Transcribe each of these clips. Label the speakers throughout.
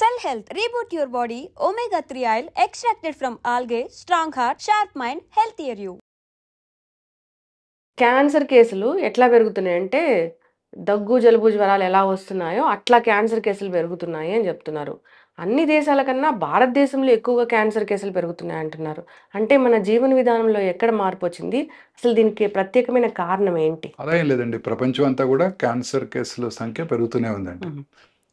Speaker 1: Cell Health, reboot your body, omega-3 oil extracted from algae, strong heart, sharp mind, healthier you.
Speaker 2: Cancer కేసులు ఎట్లా పెరుగుతున్నాయంటే, దగ్గు, జలుబు, జ్వరాలు ఎలా వస్తున్నాయో అట్లా క్యాన్సర్ కేసులు పెరుగుతున్నాయి అని చెప్తున్నారు. అన్ని దేశాల కన్నా భారతదేశంలో ఎక్కువగా క్యాన్సర్ కేసులు పెరుగుతున్నాయి అంటున్నారు. అంటే మన జీవన విధానంలో ఎక్కడ మార్పొచ్చింది? అసలు దీనికి ప్రత్యేకమైన కారణం ఏంటి?
Speaker 3: అలా ఏం లేదండి. ప్రపంచం అంతా కూడా క్యాన్సర్ కేసుల సంఖ్య పెరుగుతూనే ఉందండి.
Speaker 2: హుహు.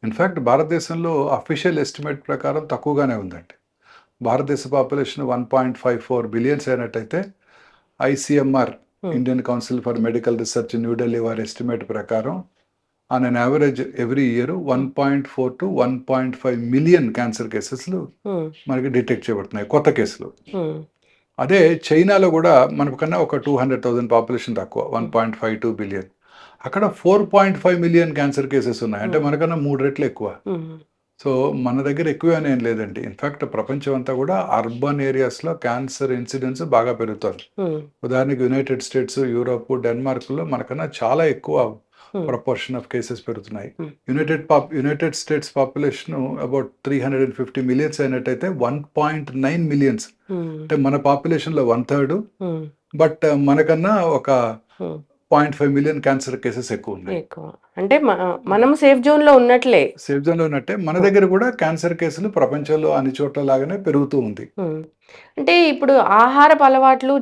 Speaker 3: ఇన్ఫ్యాక్ట్ భారతదేశంలో అఫీషియల్ ఎస్టిమేట్ ప్రకారం తక్కువగానే ఉందండి. భారతదేశ పాపులేషన్ 1.54 బిలియన్స్ అయినట్టయితే ICMR Indian council for medical research New Delhi వారి ఎస్టిమేట్ ప్రకారం on an average every year 1.4 to 1.5 million cancer కేసెస్లు మనకి డిటెక్ట్ చేయబడుతున్నాయి, కొత్త కేసులు. అదే చైనాలో కూడా మనకన్నా ఒక 200,000 పాపులేషన్ తక్కువ, 1.52 బిలియన్. అక్కడ 4.5 మిలియన్ క్యాన్సర్ కేసెస్ ఉన్నాయి. అంటే మనకన్నా 3 రెట్లు ఎక్కువ. సో మన దగ్గర ఎక్కువ ఏం లేదండి. ఇన్ఫ్యాక్ట్ ప్రపంచం అంతా కూడా అర్బన్ ఏరియాస్లో క్యాన్సర్ ఇన్సిడెన్స్ బాగా పెరుగుతుంది. ఉదాహరణకి యునైటెడ్ స్టేట్స్, యూరోప్, డెన్మార్క్లో మనకన్నా చాలా ఎక్కువ ప్రపోర్షన్ ఆఫ్ కేసెస్ పెరుగుతున్నాయి. United states population about 350 millions అయినట్టయితే 1.9 మిలియన్స్, అంటే మన పాపులేషన్లో 1/3. బట్ మనకన్నా ఒక 0.5 మిలియన్ క్యాన్సర్ కేసెస్ ఎక్కువ ఉన్నాయి.
Speaker 2: అంటే మనం సేఫ్ జోన్ లో ఉన్నట్లే.
Speaker 3: సేఫ్ జోన్ లో ఉన్నట్టే మన దగ్గర కూడా క్యాన్సర్ కేసులు ప్రపంచంలో అన్ని చోట్ల లాగానే పెరుగుతూ ఉంది.
Speaker 2: అంటే ఇప్పుడు ఆహారపు అలవాట్లు,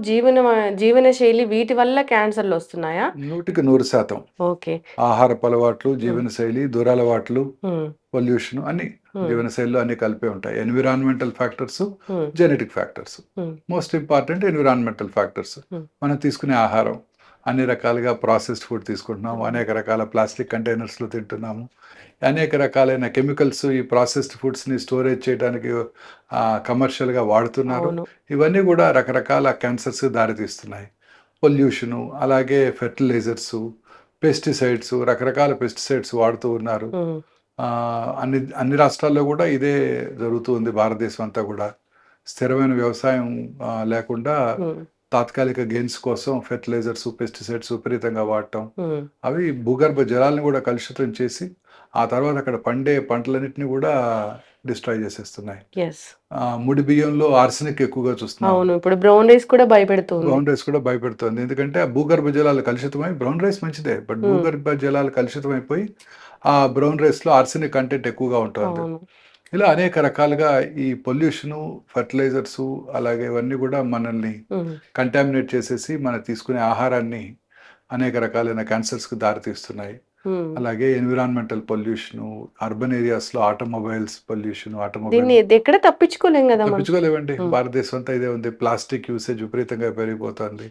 Speaker 2: జీవన శైలి వీటి వల్ల క్యాన్సర్లు వస్తున్నాయా?
Speaker 3: 100%
Speaker 2: ఓకే.
Speaker 3: ఆహారపు అలవాట్లు, జీవన శైలి, దురలవాట్లు, పొల్యూషన్ అన్ని జీవన శైలిలో అన్ని కలిపే ఉంటాయి. Environmental factors, genetic factors. Most important environmental factors. మనం తీసుకునే ఆహారం, అన్ని రకాలుగా ప్రాసెస్డ్ ఫుడ్ తీసుకుంటున్నాము, అనేక రకాల ప్లాస్టిక్ కంటైనర్స్లో తింటున్నాము, అనేక రకాలైన కెమికల్స్ ఈ ప్రాసెస్డ్ ఫుడ్స్ని స్టోరేజ్ చేయడానికి కమర్షియల్గా వాడుతున్నారు. ఇవన్నీ కూడా రకరకాల క్యాన్సర్స్ దారితీస్తున్నాయి. పొల్యూషను, అలాగే ఫెర్టిలైజర్స్, పెస్టిసైడ్స్, రకరకాల పెస్టిసైడ్స్ వాడుతూ ఉన్నారు. అన్ని రాష్ట్రాల్లో కూడా ఇదే జరుగుతూ ఉంది. భారతదేశం అంతా కూడా స్థిరమైన వ్యవసాయం లేకుండా తాత్కాలిక గెయిన్స్ కోసం ఫెర్టిలైజర్స్, పెస్టిసైడ్స్ విపరీతంగా వాడటం, అవి భూగర్భ జలాలను కూడా కలుషితం చేసి ఆ తర్వాత అక్కడ పండే పంటలన్నింటినీ కూడా డిస్ట్రాయ్ చేసేస్తున్నాయి. ముడి బియ్యంలో ఆర్సెనిక్ ఎక్కువగా చూస్తున్నాం.
Speaker 2: ఇప్పుడు బ్రౌన్ రైస్ కూడా
Speaker 3: భయపెడుతుంది. ఎందుకంటే ఆ భూగర్భ జలాలు కలుషితమై, బ్రౌన్ రైస్ మంచిదే, బట్ భూగర్భ జలాలు కలుషితమైపోయి ఆ బ్రౌన్ రైస్లో ఆర్సెనిక్ కంటెంట్ ఎక్కువగా ఉంటుంది. ఇలా అనేక రకాలుగా ఈ పొల్యూషను, ఫర్టిలైజర్స్, అలాగే ఇవన్నీ కూడా మనల్ని కంటామినేట్ చేసేసి మనం తీసుకునే ఆహారాన్ని అనేక రకాలైన క్యాన్సర్స్కి దారితీస్తున్నాయి. అలాగే ఎన్విరాన్మెంటల్ పొల్యూషను, అర్బన్ ఏరియాస్లో ఆటోమొబైల్స్ పొల్యూషన్, తప్పించుకోలేవండి. భారతదేశం అంతా ఇదే ఉంది. ప్లాస్టిక్ యూసేజ్ విపరీతంగా పెరిగిపోతుంది.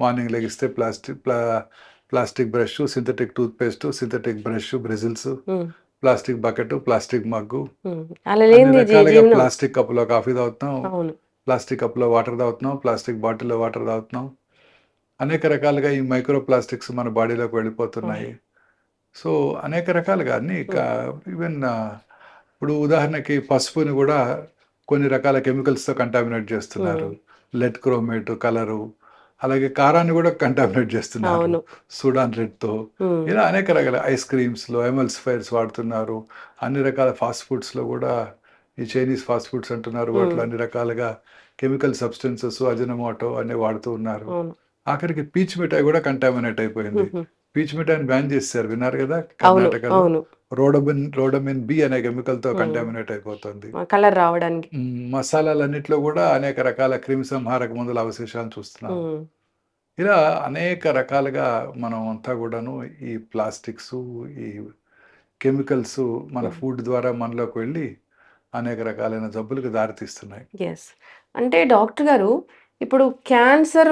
Speaker 3: మార్నింగ్ లెగిస్తే plastic brush, synthetic toothpaste, synthetic brush, bristles, plastic bucket, plastic mug, plastic కప్పులో కాఫీ తాగుతున్నాం, ప్లాస్టిక్ కప్పులో వాటర్ తాగుతున్నాం, ప్లాస్టిక్ బాటిల్లో వాటర్ తాగుతున్నాం. అనేక రకాలుగా ఈ మైక్రో ప్లాస్టిక్స్ మన బాడీలోకి వెళ్ళిపోతున్నాయి. సో అనేక రకాలుగా అన్ని ఈవెన్ ఇప్పుడు ఉదాహరణకి పసుపుని కూడా కొన్ని రకాల కెమికల్స్తో కంటామినేట్ చేస్తున్నారు. లెడ్ క్రోమేట్ కలరు, అలాగే కారాన్ని కూడా కంటామినేట్ చేస్తున్నారు సూడాన్ రెడ్తో. ఇలా అనేక రకాల ఐస్ క్రీమ్స్లో ఎమల్సిఫైర్స్ వాడుతున్నారు. అన్ని రకాల ఫాస్ట్ ఫుడ్స్లో కూడా ఈ చైనీస్ ఫాస్ట్ ఫుడ్స్ అంటున్నారు, వాటిలో అన్ని రకాలుగా కెమికల్ సబ్స్టెన్సెస్, అజినోమోటో అన్ని వాడుతూ ఉన్నారు. ఆఖరికి పీచ్ మిఠాయి కూడా కంటామినేట్ అయిపోయింది. పీచ్ మిఠాయిని బ్యాన్ చేశారు, విన్నారు కదా కర్ణాటకలో. రోడమిన్ బి అనే కెమికల్తో కంటామినేట్ అయిపోతుంది.
Speaker 2: కలర్ రావడానికి
Speaker 3: మసాలాలన్నిట్లో కూడా అనేక రకాల క్రిమి సంహారక మందుల అవశేషాలను చూస్తున్నాం. ఇలా అనేక రకాలుగా మనం అంతా కూడాను ఈ ప్లాస్టిక్స్, ఈ కెమికల్స్ మన ఫుడ్ ద్వారా మనలోకి వెళ్ళి అనేక రకాలైన జబ్బులకు దారితీస్తున్నాయి.
Speaker 2: అంటే డాక్టర్ గారు, ఇప్పుడు క్యాన్సర్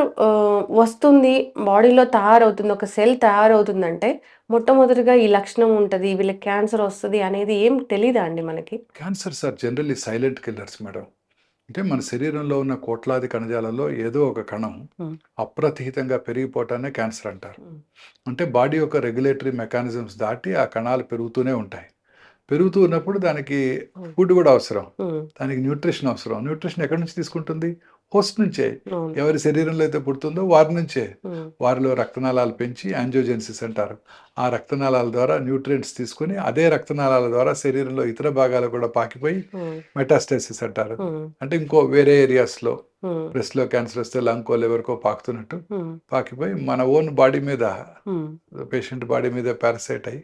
Speaker 2: వస్తుంది, బాడీలో తయారవుతుంది, ఒక సెల్ తయారవుతుందంటే మొట్టమొదటిగా ఈ లక్షణం ఉంటుంది, వీళ్ళకి క్యాన్సర్ వస్తుంది అనేది ఏం తెలీదా అండి మనకి?
Speaker 3: Cancers are generally silent killers madam. అంటే మన శరీరంలో ఉన్న కోట్లాది కణజాలలో ఏదో ఒక కణం అప్రతిహితంగా పెరిగిపోవటాన్ని క్యాన్సర్ అంటారు. అంటే బాడీ యొక్క రెగ్యులేటరీ మెకానిజమ్స్ దాటి ఆ కణాలు పెరుగుతూనే ఉంటాయి. పెరుగుతూ ఉన్నప్పుడు దానికి ఫుడ్ కూడా అవసరం, దానికి న్యూట్రిషన్ అవసరం. న్యూట్రిషన్ ఎక్కడి నుంచి తీసుకుంటుంది? హోస్ట్ నుంచే,
Speaker 2: అవును.
Speaker 3: ఎవరి శరీరంలో అయితే పుడుతుందో వారి నుంచే.
Speaker 2: ఉమ్,
Speaker 3: వారిలో రక్తనాళాలు పెంచి యాంజియోజెన్సిస్ అంటారు. ఆ రక్తనాళాల ద్వారా న్యూట్రియంట్స్ తీసుకొని అదే రక్తనాళాల ద్వారా శరీరంలో ఇతర భాగాలు కూడా పాకిపోయి
Speaker 2: ఉమ్,
Speaker 3: మెటాస్టాసిస్ అంటారు.
Speaker 2: ఉమ్,
Speaker 3: అంటే ఇంకో వేరే ఏరియాస్లో
Speaker 2: ఉమ్,
Speaker 3: బ్రెస్ట్లో క్యాన్సర్ వస్తే లంగ్కో లివర్కో పాకుతున్నట్టు
Speaker 2: ఉమ్,
Speaker 3: పాకిపోయి మన ఓన్ బాడీ మీద,
Speaker 2: ఉమ్.
Speaker 3: పేషెంట్ బాడీ మీద పారసైట్ అయ్యి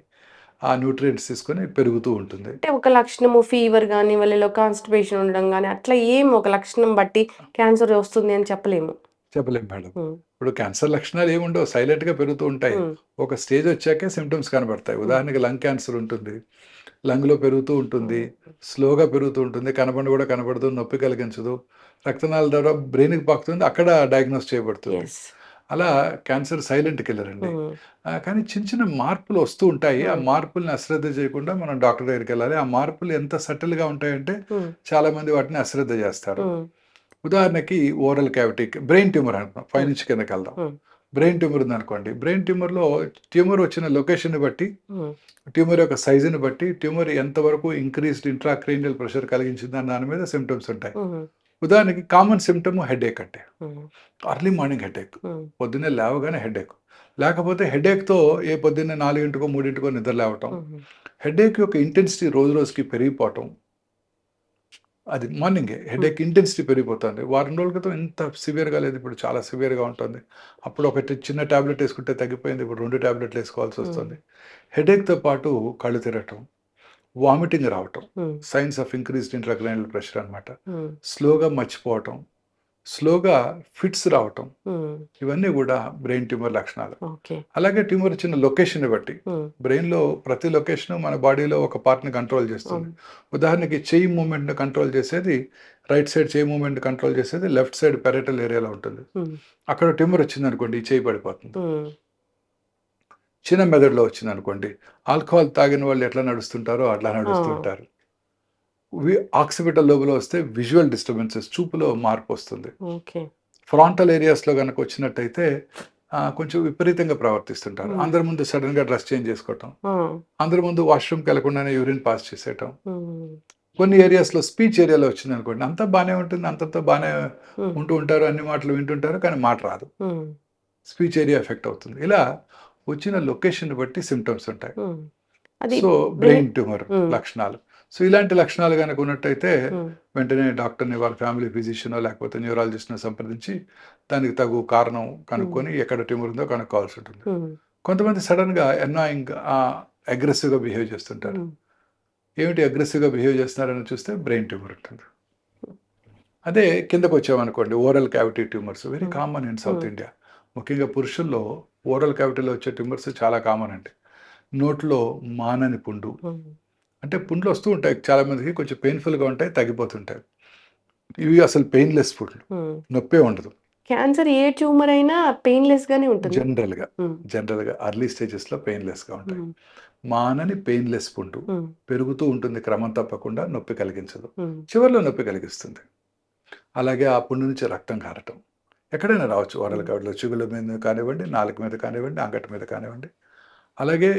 Speaker 3: ఆ న్యూట్రియంట్స్ తీసుకొని పెరుగుతూ ఉంటుంది.
Speaker 2: అంటే ఒక లక్షణము ఫీవర్ కానీ వాళ్ళలో కాన్స్టిపేషన్ ఉండడం కానీ అట్లా ఏం ఒక లక్షణం బట్టి క్యాన్సర్ వస్తుంది అని చెప్పలేము.
Speaker 3: చెప్పలేం మేడం.
Speaker 2: ఉమ్,
Speaker 3: ఇప్పుడు క్యాన్సర్ లక్షణాలు ఏముండవు, సైలెంట్గా పెరుగుతూ ఉంటాయి.
Speaker 2: ఉమ్,
Speaker 3: ఒక స్టేజ్ వచ్చాకే సిమ్టమ్స్ కనబడతాయి. ఉదాహరణకి లంగ్ క్యాన్సర్ ఉంటుంది, లంగ్లో పెరుగుతూ ఉంటుంది, స్లోగా పెరుగుతూ ఉంటుంది, కూడా కనబడదు, నొప్పి కలిగించదు, రక్తనాళాల ద్వారా బ్రెయిన్కి పాకుతుంది, అక్కడ డయాగ్నోస్ చేయబడుతుంది.
Speaker 2: ఎస్.
Speaker 3: అలా క్యాన్సర్ సైలెంట్ కిల్లర్ అండి.
Speaker 2: ఉమ్,
Speaker 3: కానీ చిన్న చిన్న మార్పులు వస్తూ ఉంటాయి. ఆ మార్పుల్ని అశ్రద్ధ చేయకుండా మనం డాక్టర్ దగ్గరికి వెళ్ళాలి. ఆ మార్పులు ఎంత సటిల్గా ఉంటాయంటే
Speaker 2: ఉమ్,
Speaker 3: చాలామంది వాటిని అశ్రద్ధ చేస్తారు.
Speaker 2: ఉమ్,
Speaker 3: ఉదాహరణకి ఓరల్ క్యావిటీ, బ్రెయిన్ ట్యూమర్ అనుకున్నాం, పైనుంచి కిందకి వెళ్దాం.
Speaker 2: ఉమ్,
Speaker 3: బ్రెయిన్ ట్యూమర్ ఉందనుకోండి, బ్రెయిన్ ట్యూమర్లో ట్యూమర్ వచ్చిన లొకేషన్ని బట్టి,
Speaker 2: ఉమ్,
Speaker 3: ట్యూమర్ యొక్క సైజుని బట్టి, ట్యూమర్ ఎంతవరకు ఇంక్రీస్డ్ ఇంట్రాక్రేనియల్ ప్రెషర్ కలిగించింది అన్న దాని మీద సిమ్టమ్స్ ఉంటాయి.
Speaker 2: ఉమ్,
Speaker 3: ఉదాహరణకి కామన్ సిమ్టమ్ హెడేక్ అంటే
Speaker 2: ఉమ్,
Speaker 3: అర్లీ మార్నింగ్ హెడేక్,
Speaker 2: ఉమ్,
Speaker 3: పొద్దున్నే లేవగానే హెడేక్, లేకపోతే హెడేక్తో ఏ పొద్దున్నే 4 3 నిద్ర లేవటం,
Speaker 2: ఉమ్,
Speaker 3: హెడేక్ యొక్క ఇంటెన్సిటీ రోజు రోజుకి పెరిగిపోవటం. అది మార్నింగే హెడేక్ ఇంటెన్సిటీ పెరిగిపోతుంది. వారం రోజుల క్రితం ఇంత సివియర్గా లేదు, ఇప్పుడు చాలా సివియర్గా ఉంటుంది. అప్పుడు ఒకటి చిన్న ట్యాబ్లెట్ వేసుకుంటే తగ్గిపోయింది, ఇప్పుడు 2 ట్యాబ్లెట్లు వేసుకోవాల్సి వస్తుంది. హెడేక్తో పాటు కళ్ళు తిరగటం, వామిటింగ్ రావటం,
Speaker 2: ఉమ్,
Speaker 3: science of increased intracranial pressure అనమాట.
Speaker 2: ఉమ్,
Speaker 3: స్లోగా మర్చిపోవటం, స్లోగా ఫిట్స్ రావటం,
Speaker 2: ఉమ్,
Speaker 3: ఇవన్నీ కూడా బ్రెయిన్ ట్యూమర్ లక్షణాలు.
Speaker 2: ఓకే.
Speaker 3: అలాగే ట్యూమర్ వచ్చిన లొకేషన్ బట్టి,
Speaker 2: ఉమ్,
Speaker 3: బ్రెయిన్లో ప్రతి లొకేషన్ మన బాడీలో ఒక పార్ట్ని కంట్రోల్ చేస్తుంది. ఉదాహరణకి చెయ్యి మూమెంట్ని కంట్రోల్ చేసేది, రైట్ సైడ్ చెయ్యి మూమెంట్ కంట్రోల్ చేసేది లెఫ్ట్ సైడ్ పెరటల్ ఏరియాలో ఉంటుంది.
Speaker 2: ఉమ్,
Speaker 3: అక్కడ ట్యూమర్ వచ్చింది అనుకోండి, ఈ చెయ్యి పడిపోతుంది.
Speaker 2: ఉమ్,
Speaker 3: చిన్న మెదడులో వచ్చింది అనుకోండి, ఆల్కహాల్ తాగిన వాళ్ళు ఎట్లా నడుస్తుంటారో అట్లా నడుస్తుంటారు. ఆక్సిపిటల్ లోబులో వస్తే విజువల్ డిస్టర్బెన్సెస్, చూపులో మార్పు వస్తుంది.
Speaker 2: ఓకే.
Speaker 3: ఫ్రాంటల్ ఏరియాస్లో కనుక వచ్చినట్టయితే కొంచెం విపరీతంగా ప్రవర్తిస్తుంటారు. అందరి ముందు సడన్గా డ్రెస్ చేంజ్ చేసుకోవటం,
Speaker 2: ఆ,
Speaker 3: అందరి ముందు వాష్రూమ్కి వెళ్లకుండానే యూరిన్ పాస్ చేసేయటం.
Speaker 2: ఉమ్,
Speaker 3: కొన్ని ఏరియాస్లో స్పీచ్ ఏరియాలో వచ్చింది అనుకోండి, అంతా బాగానే ఉంటుంది, అంతతో బాగానే ఉంటూ ఉంటారు, అన్ని మాటలు వింటుంటారు, కానీ మాట రాదు,
Speaker 2: ఉమ్,
Speaker 3: స్పీచ్ ఏరియా ఎఫెక్ట్ అవుతుంది. ఇలా వచ్చిన లొకేషన్ బట్టి సిమ్టమ్స్ ఉంటాయి.
Speaker 2: ఉమ్. అది
Speaker 3: సో బ్రెయిన్ ట్యూమర్
Speaker 2: ఉమ్,
Speaker 3: లక్షణాలు. సో ఇలాంటి లక్షణాలు కనుక ఉన్నట్టయితే
Speaker 2: ఉమ్,
Speaker 3: వెంటనే డాక్టర్ని, వాళ్ళ ఫ్యామిలీ ఫిజిషియనో లేకపోతే న్యూరాలజిస్ట్ని సంప్రదించి దానికి తగు కారణం కనుక్కొని ఎక్కడ ట్యూమర్ ఉందో కనుక్కోవాల్సి ఉంటుంది.
Speaker 2: ఉమ్,
Speaker 3: కొంతమంది సడన్గా అన్నాయింగ్, అగ్రెసివ్గా బిహేవ్ చేస్తుంటారు.
Speaker 2: ఉమ్,
Speaker 3: ఏమిటి అగ్రెసివ్గా బిహేవ్ చేస్తున్నారని చూస్తే బ్రెయిన్ ట్యూమర్ ఉంటుంది. అదే కిందకు వచ్చామనుకోండి, oral cavity tumours very common in south India. ముఖ్యంగా పురుషుల్లో ఓరల్ క్యావిటీలో వచ్చే ట్యూమర్స్ చాలా కామన్ అండి. నోట్లో మానని పుండు,
Speaker 2: ఉమ్,
Speaker 3: అంటే పుండ్లు వస్తూ ఉంటాయి, చాలామందికి కొంచెం పెయిన్ఫుల్గా ఉంటాయి, తగ్గిపోతుంటాయి. ఇవి అసలు పెయిన్లెస్ పుండ్లు,
Speaker 2: ఉమ్.
Speaker 3: నొప్పే ఉండదు.
Speaker 2: క్యాన్సర్ ఏ ట్యూమర్ అయినా పెయిన్లెస్ గానే ఉంటుంది.
Speaker 3: జనరల్గా అర్లీ స్టేజెస్లో పెయిన్లెస్గా ఉంటాయి.
Speaker 2: ఉమ్,
Speaker 3: మానని పెయిన్లెస్ పుండు
Speaker 2: ఉమ్,
Speaker 3: పెరుగుతూ ఉంటుంది, క్రమం తప్పకుండా, నొప్పి కలిగించదు,
Speaker 2: ఉమ్,
Speaker 3: చివరిలో నొప్పి కలిగిస్తుంది. అలాగే ఆ పుండు నుంచి రక్తం కారటం ఎక్కడైనా రావచ్చు, ఓరల్ క్యావిటీలో చిగుళ్ళ మీద కానివ్వండి, నాలుక మీద కానివ్వండి, అంగటి మీద కానివ్వండి. అలాగే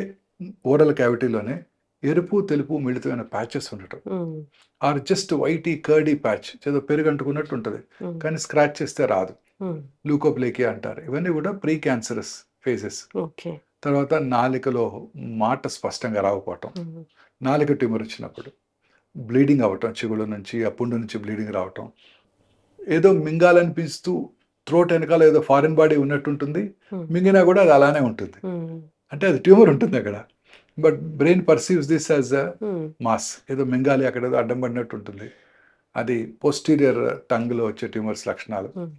Speaker 3: ఓరల్ క్యావిటీలోనే ఎరుపు తెలుపు మిళితమైన ప్యాచెస్ ఉండటం,
Speaker 2: um,
Speaker 3: or just whitey curdy patch, ఏదో పెరుగు అంటుకున్నట్టు ఉంటుంది,
Speaker 2: ఉమ్,
Speaker 3: కానీ స్క్రాచ్ చేస్తే రాదు,
Speaker 2: ఉమ్,
Speaker 3: లూకోప్లేకియా అంటారు. ఇవన్నీ కూడా ప్రీ క్యాన్సరస్ ఫేజెస్.
Speaker 2: ఓకే.
Speaker 3: తర్వాత నాలికలో మాట స్పష్టంగా రాకపోవటం,
Speaker 2: ఉమ్,
Speaker 3: నాలిక ట్యూమర్ వచ్చినప్పుడు బ్లీడింగ్ అవ్వటం, చిగుళ్ళ నుంచి ఆ పుండు నుంచి బ్లీడింగ్ రావటం, ఏదో మింగాలనిపిస్తూ థ్రోట్ వెనకాల ఏదో ఫారిన్ బాడీ ఉన్నట్టు ఉంటుంది,
Speaker 2: ఉమ్,
Speaker 3: మింగినా కూడా అది అలానే ఉంటుంది,
Speaker 2: ఉమ్,
Speaker 3: అంటే అది ట్యూమర్ ఉంటుంది అక్కడ. But brain perceives this as a
Speaker 2: um,
Speaker 3: mass, ఏదో మింగాలి, అక్కడ ఏదో అడ్డం పడినట్టు ఉంటుంది. అది పోస్టీరియర్ టంగ్లో వచ్చే ట్యూమర్స్ లక్షణాలు.
Speaker 2: ఉమ్.